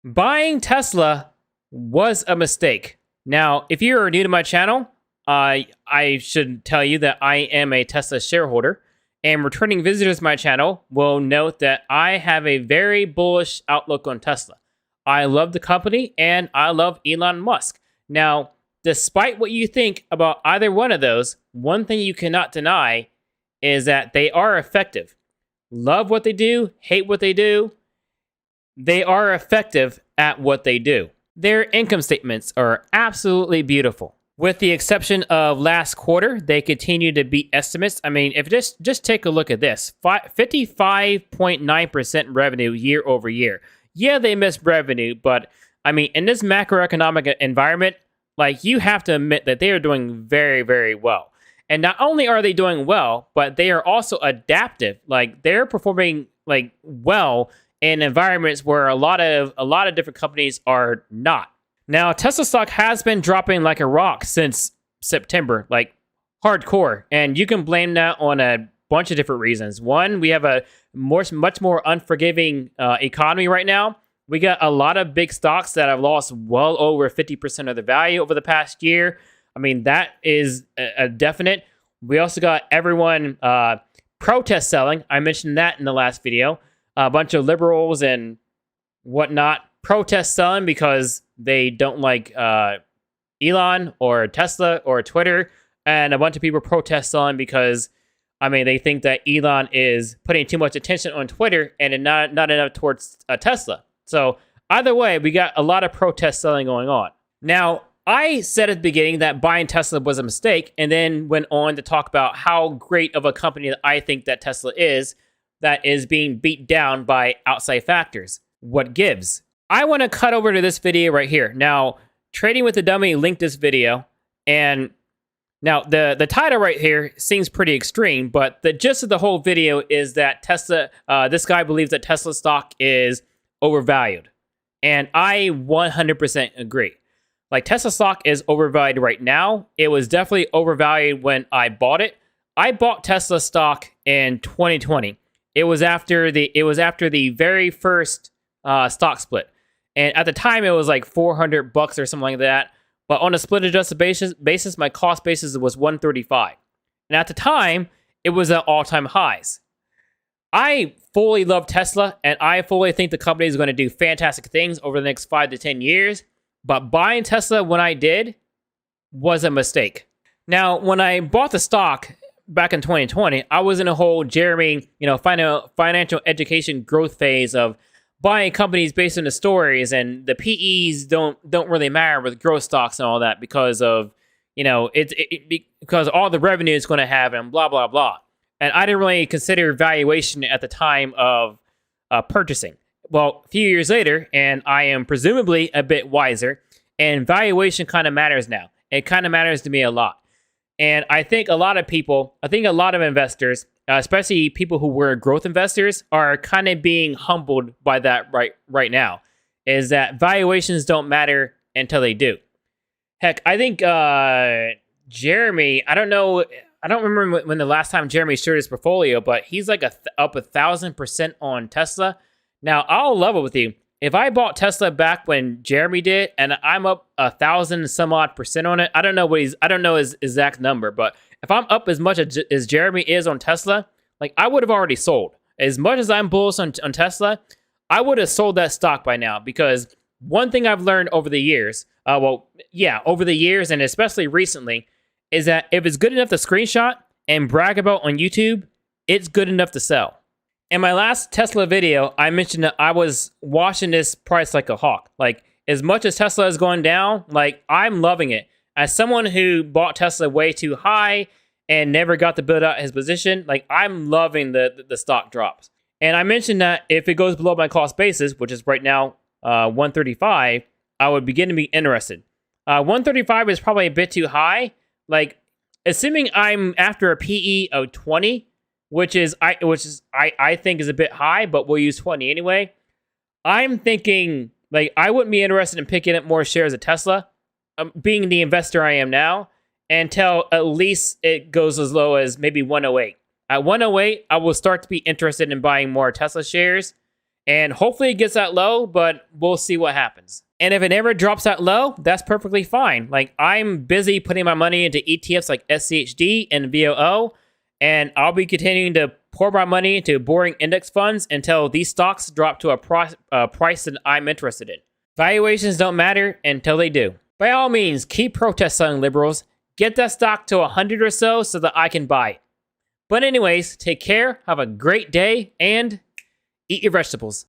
Buying Tesla was a mistake. Now, if you are new to my channel, I should tell you that I am a Tesla shareholder, and returning visitors to my channel will note that I have a very bullish outlook on Tesla. I love the company, and I love Elon Musk. Now, despite what you think about either one of those, one thing you cannot deny is that they are effective. Love what they do, hate what they do, they are effective at what they do. Their income statements are absolutely beautiful. With the exception of last quarter, they continue to beat estimates. I mean, if just take a look at this, 55.9% revenue year over year. Yeah, they missed revenue, but I mean, in this macroeconomic environment, like, you have to admit that they are doing very, very well. And not only are they doing well, but they are also adaptive. Like, they're performing like well in environments where a lot of different companies are not. Now, Tesla stock has been dropping like a rock since September, like hardcore, and you can blame that on a bunch of different reasons. One, we have a much more unforgiving economy right now. We got a lot of big stocks that have lost well over 50% of the value over the past year. I mean, that is a definite. We also got everyone protest selling. I mentioned that in the last video. A bunch of liberals and whatnot protest selling because they don't like Elon or Tesla or Twitter. And a bunch of people protest selling because, I mean, they think that Elon is putting too much attention on Twitter and not enough towards Tesla. So either way, we got a lot of protest selling going on. Now, I said at the beginning that buying Tesla was a mistake, and then went on to talk about how great of a company that I think that Tesla is, that is being beat down by outside factors. What gives? I want to cut over to this video right here. Now, Trading with the Dummy linked this video, and now the title right here seems pretty extreme, but the gist of the whole video is that Tesla, this guy believes that Tesla stock is overvalued, and I 100% agree. Like, Tesla stock is overvalued right now. It was definitely overvalued when I bought it. I bought Tesla stock in 2020. It was after the very first stock split, and at the time it was like $400 or something like that. But on a split adjusted basis, my cost basis was $135, and at the time it was at all-time highs. I fully love Tesla, and I fully think the company is going to do fantastic things over the next 5 to 10 years. But buying Tesla when I did was a mistake. Now, when I bought the stock back in 2020, I was in a whole Jeremy, financial education growth phase of buying companies based on the stories, and the PEs don't really matter with growth stocks and all that because of, because all the revenue it's going to have and blah, blah, blah. And I didn't really consider valuation at the time of purchasing. Well, a few years later, and I am presumably a bit wiser, and valuation kind of matters now. It kind of matters to me a lot. And I think a lot of investors, especially people who were growth investors, are kind of being humbled by that right now, is that valuations don't matter until they do. Heck, I think Jeremy, I don't remember when the last time Jeremy shared his portfolio, but he's like up 1,000% on Tesla. Now, I'll level with you. If I bought Tesla back when Jeremy did, and I'm up 1,000 some odd percent on it, I don't know his exact number, but if I'm up as much as Jeremy is on Tesla, like, I would have already sold. As much as I'm bullish on Tesla, I would have sold that stock by now, because one thing I've learned over the years, over the years and especially recently, is that if it's good enough to screenshot and brag about on YouTube, it's good enough to sell. In my last Tesla video, I mentioned that I was watching this price like a hawk. Like, as much as Tesla is going down, like, I'm loving it. As someone who bought Tesla way too high and never got to build out his position, like, I'm loving the stock drops. And I mentioned that if it goes below my cost basis, which is right now 135, I would begin to be interested. 135 is probably a bit too high. Like, assuming I'm after a PE of 20, which I think is a bit high, but we'll use 20 anyway. I'm thinking, like, I wouldn't be interested in picking up more shares of Tesla, being the investor I am now, until at least it goes as low as maybe 108. At 108, I will start to be interested in buying more Tesla shares. And hopefully it gets that low, but we'll see what happens. And if it never drops that low, that's perfectly fine. Like, I'm busy putting my money into ETFs like SCHD and VOO, and I'll be continuing to pour my money into boring index funds until these stocks drop to a price that I'm interested in. Valuations don't matter until they do. By all means, keep protesting, liberals. Get that stock to 100 or so that I can buy it. But anyways, take care, have a great day, and eat your vegetables.